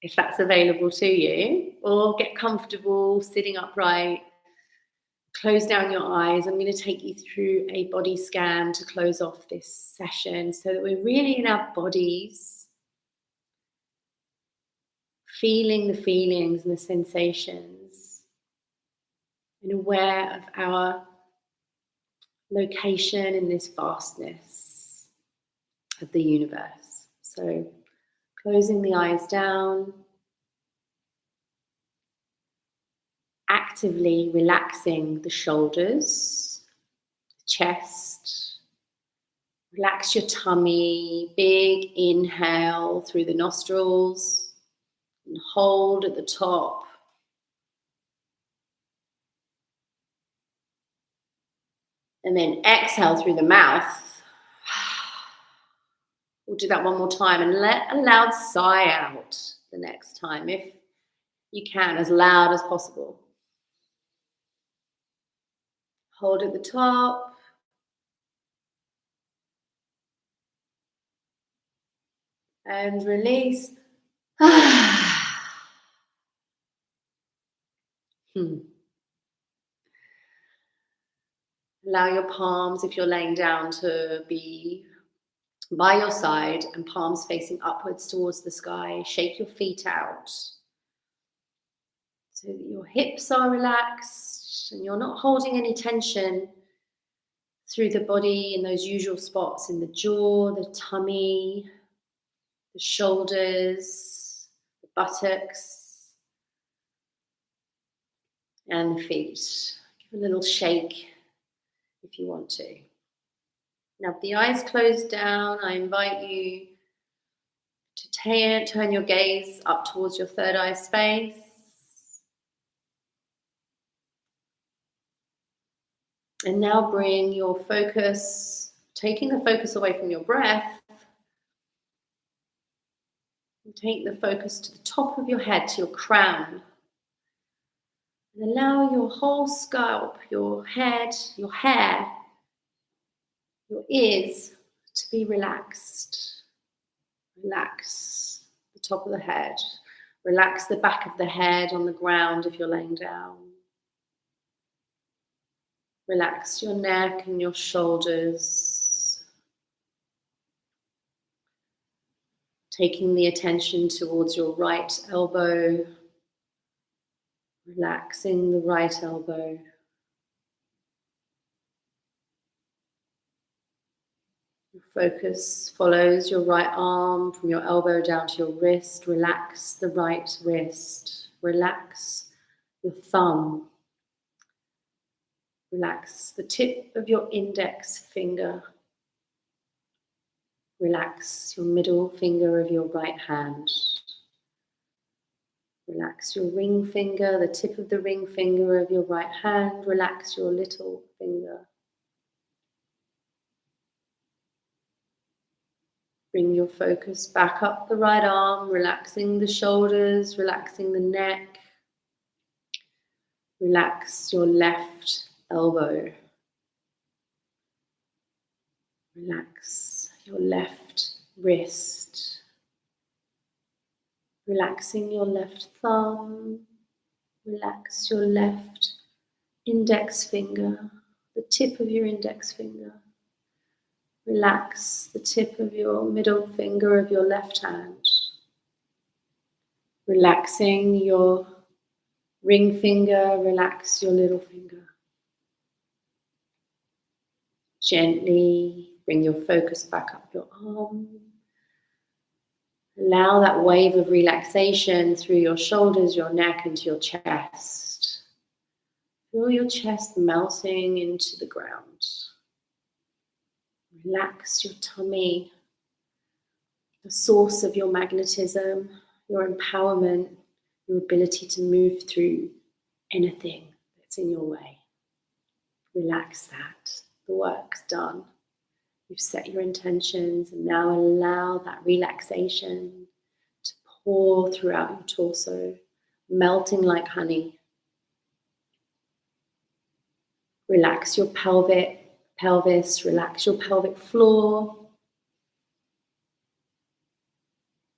if that's available to you, or get comfortable sitting upright. Close down your eyes. I'm going to take you through a body scan to close off this session so that we're really in our bodies, feeling the feelings and the sensations, and aware of our location in this vastness of the universe. So closing the eyes down, actively relaxing the shoulders, chest, relax your tummy, big inhale through the nostrils and hold at the top. And then exhale through the mouth. We'll do that one more time and let a loud sigh out the next time, if you can, as loud as possible. Hold at the top. And release. Allow your palms, if you're laying down, to be by your side and palms facing upwards towards the sky. Shake your feet out so that your hips are relaxed and you're not holding any tension through the body in those usual spots in the jaw, the tummy, the shoulders, the buttocks, and the feet. Give a little shake if you want to. Now, with the eyes closed down, I invite you to turn your gaze up towards your third eye space. And now bring your focus, taking the focus away from your breath, and take the focus to the top of your head, to your crown. And allow your whole scalp, your head, your hair, your ears to be relaxed. Relax the top of the head. Relax the back of the head on the ground if you're laying down. Relax your neck and your shoulders. Taking the attention towards your right elbow. Relaxing the right elbow. Your focus follows your right arm from your elbow down to your wrist. Relax the right wrist. Relax your thumb. Relax the tip of your index finger. Relax your middle finger of your right hand. Relax your ring finger, the tip of the ring finger of your right hand. Relax your little finger. Bring your focus back up the right arm, relaxing the shoulders, relaxing the neck. Relax your left elbow. Relax your left wrist. Relaxing your left thumb. Relax your left index finger, the tip of your index finger. Relax the tip of your middle finger of your left hand. Relaxing your ring finger, relax your little finger. Gently bring your focus back up your arm. Allow that wave of relaxation through your shoulders, your neck, into your chest. Feel your chest melting into the ground. Relax your tummy, the source of your magnetism, your empowerment, your ability to move through anything that's in your way. Relax that. The work's done. You've set your intentions, and now allow that relaxation to pour throughout your torso, melting like honey. Relax your pelvis, relax your pelvic floor.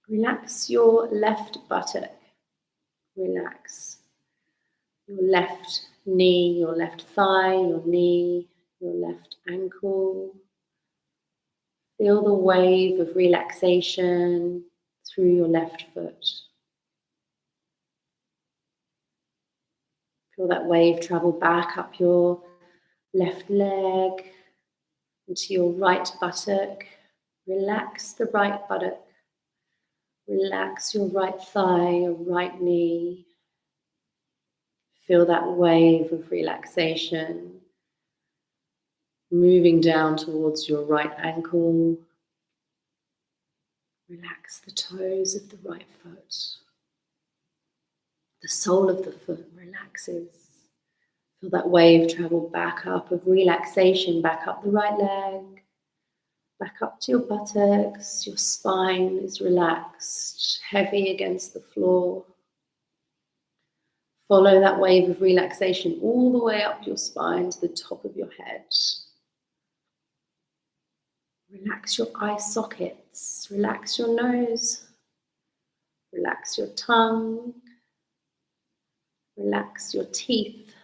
Relax your left buttock. Relax your left knee, your left thigh, your knee, your left ankle. Feel the wave of relaxation through your left foot. Feel that wave travel back up your left leg into your right buttock. Relax the right buttock. Relax your right thigh, your right knee. Feel that wave of relaxation moving down towards your right ankle. Relax the toes of the right foot. The sole of the foot relaxes. Feel that wave travel back up of relaxation, back up the right leg, back up to your buttocks. Your spine is relaxed, heavy against the floor. Follow that wave of relaxation all the way up your spine to the top of your head. Relax your eye sockets, relax your nose, relax your tongue, relax your teeth.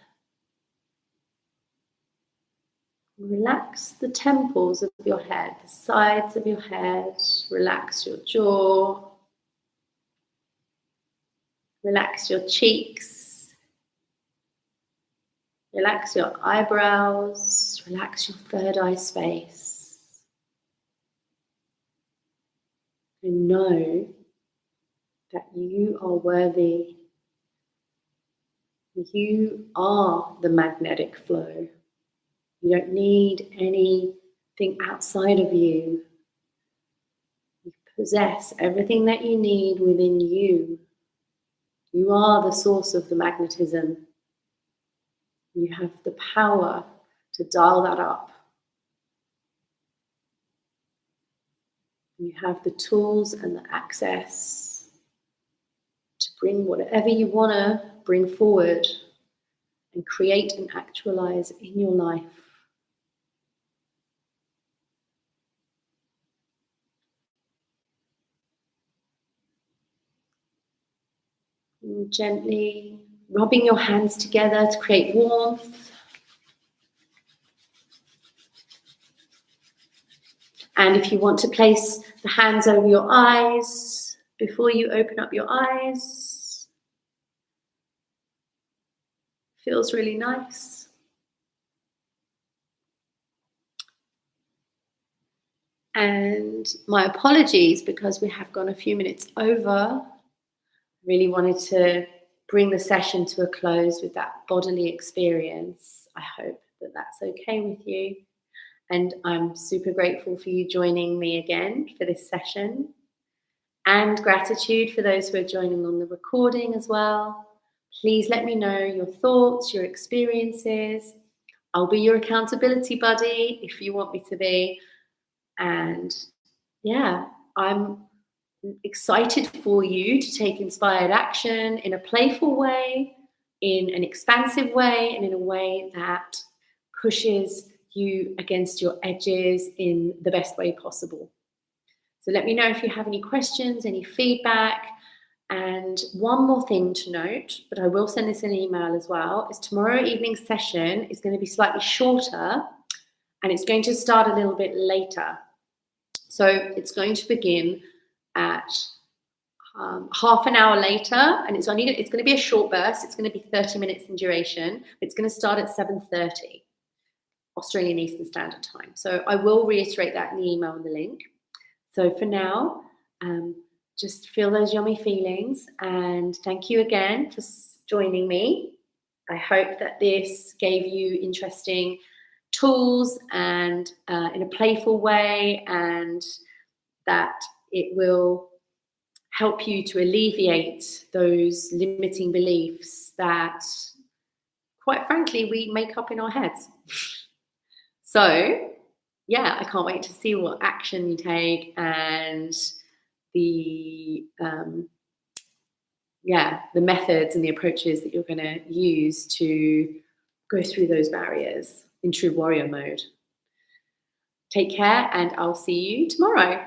Relax the temples of your head, the sides of your head, relax your jaw, relax your cheeks, relax your eyebrows, relax your third eye space. And know that you are worthy. You are the magnetic flow. You don't need anything outside of you. You possess everything that you need within you. You are the source of the magnetism. You have the power to dial that up. You have the tools and the access to bring whatever you want to bring forward and create and actualize in your life. And gently rubbing your hands together to create warmth. And if you want to place the hands over your eyes before you open up your eyes, feels really nice. And my apologies because we have gone a few minutes over. Really wanted to bring the session to a close with that bodily experience. I hope that that's okay with you. And I'm super grateful for you joining me again for this session. And gratitude for those who are joining on the recording as well. Please let me know your thoughts, your experiences. I'll be your accountability buddy if you want me to be. And yeah, I'm excited for you to take inspired action in a playful way, in an expansive way, and in a way that pushes you against your edges in the best way possible. So let me know if you have any questions, any feedback. And one more thing to note, but I will send this in an email as well, is tomorrow evening's session is going to be slightly shorter and it's going to start a little bit later. So it's going to begin at half an hour later, and it's going to be a short burst. It's going to be 30 minutes in duration. It's going to start at 7:30 Australian Eastern Standard Time. So I will reiterate that in the email and the link. So for now, just feel those yummy feelings, and thank you again for joining me. I hope that this gave you interesting tools and in a playful way, and that it will help you to alleviate those limiting beliefs that, quite frankly, we make up in our heads. So, yeah, I can't wait to see what action you take and the methods and the approaches that you're going to use to go through those barriers in true warrior mode. Take care, and I'll see you tomorrow.